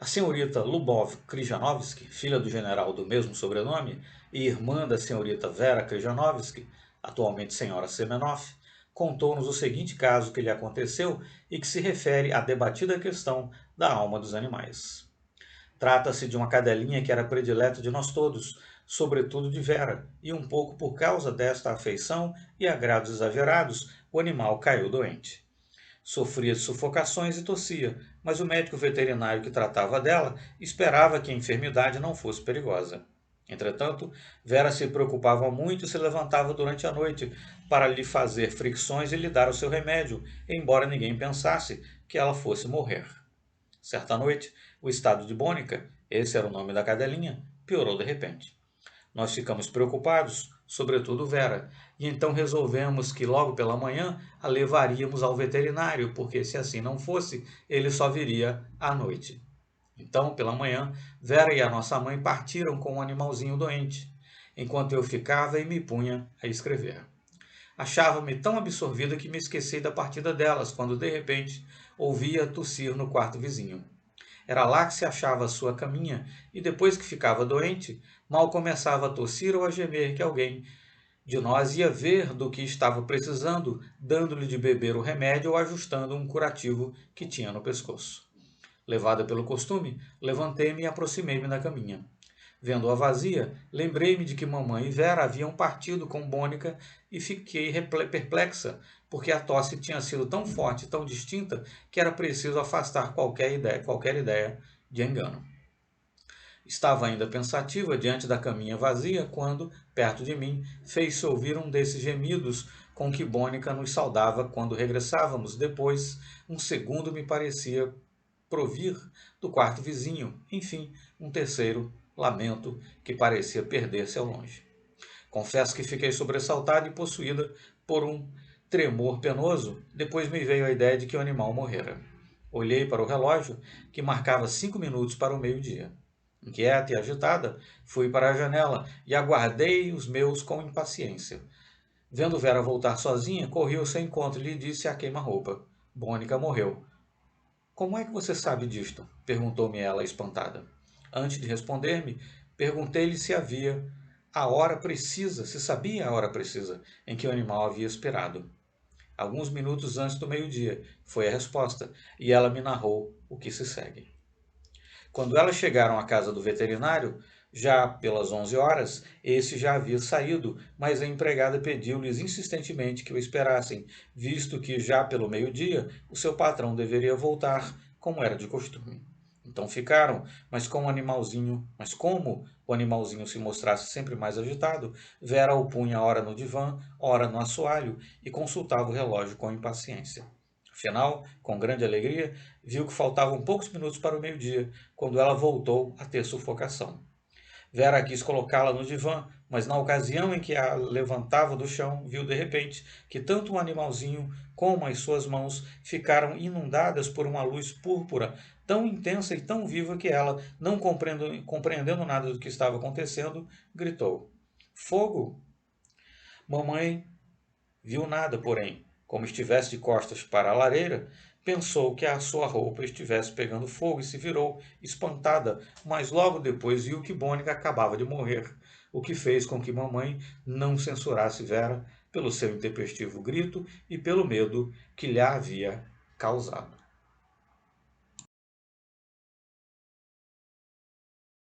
A senhorita Lubov Krijanovsky, filha do general do mesmo sobrenome e irmã da senhorita Vera Krijanovsky, atualmente senhora Semenoff, contou-nos o seguinte caso que lhe aconteceu e que se refere à debatida questão da alma dos animais. Trata-se de uma cadelinha que era predileta de nós todos, sobretudo de Vera, e um pouco por causa desta afeição e agrados exagerados, o animal caiu doente. Sofria de sufocações e tossia, mas o médico veterinário que tratava dela esperava que a enfermidade não fosse perigosa. Entretanto, Vera se preocupava muito e se levantava durante a noite para lhe fazer fricções e lhe dar o seu remédio, embora ninguém pensasse que ela fosse morrer. Certa noite, o estado de Bônica, esse era o nome da cadelinha, piorou de repente. Nós ficamos preocupados, sobretudo Vera, e então resolvemos que logo pela manhã a levaríamos ao veterinário, porque se assim não fosse, ele só viria à noite. Então, pela manhã, Vera e a nossa mãe partiram com um animalzinho doente, enquanto eu ficava e me punha a escrever. Achava-me tão absorvida que me esqueci da partida delas, quando de repente ouvia tossir no quarto vizinho. Era lá que se achava a sua caminha, e depois que ficava doente, mal começava a tossir ou a gemer que alguém de nós ia ver do que estava precisando, dando-lhe de beber o remédio ou ajustando um curativo que tinha no pescoço. Levada pelo costume, levantei-me e aproximei-me da caminha. Vendo-a vazia, lembrei-me de que mamãe e Vera haviam partido com Bônica e fiquei perplexa, porque a tosse tinha sido tão forte e tão distinta que era preciso afastar qualquer ideia de engano. Estava ainda pensativa diante da caminha vazia quando, perto de mim, fez-se ouvir um desses gemidos com que Bônica nos saudava quando regressávamos. Depois, um segundo me parecia provir do quarto vizinho. Enfim, um terceiro lamento que parecia perder-se ao longe. Confesso que fiquei sobressaltada e possuída por um tremor penoso. Depois me veio a ideia de que o animal morrera. Olhei para o relógio, que marcava 5 minutos para o meio-dia. Inquieta e agitada, fui para a janela e aguardei os meus com impaciência. Vendo Vera voltar sozinha, corri ao seu encontro e lhe disse a queima-roupa: Bônica morreu. Como é que você sabe disto? Perguntou-me ela, espantada. Antes de responder-me, perguntei-lhe se havia a hora precisa, se sabia a hora precisa em que o animal havia esperado. Alguns minutos antes do meio-dia, foi a resposta, e ela me narrou o que se segue. Quando elas chegaram à casa do veterinário, já pelas 11 horas, esse já havia saído, mas a empregada pediu-lhes insistentemente que o esperassem, visto que já pelo meio-dia o seu patrão deveria voltar, como era de costume. Então ficaram, mas como o animalzinho se mostrasse sempre mais agitado, Vera o punha ora no divã, ora no assoalho e consultava o relógio com impaciência. Afinal, com grande alegria, viu que faltavam poucos minutos para o meio-dia, quando ela voltou a ter sufocação. Vera quis colocá-la no divã, mas na ocasião em que a levantava do chão, viu de repente que tanto o animalzinho como as suas mãos ficaram inundadas por uma luz púrpura tão intensa e tão viva que ela, não compreendendo nada do que estava acontecendo, gritou: Fogo! Mamãe viu nada, porém, como estivesse de costas para a lareira, pensou que a sua roupa estivesse pegando fogo e se virou, espantada, mas logo depois viu que Bônica acabava de morrer, o que fez com que mamãe não censurasse Vera pelo seu intempestivo grito e pelo medo que lhe havia causado.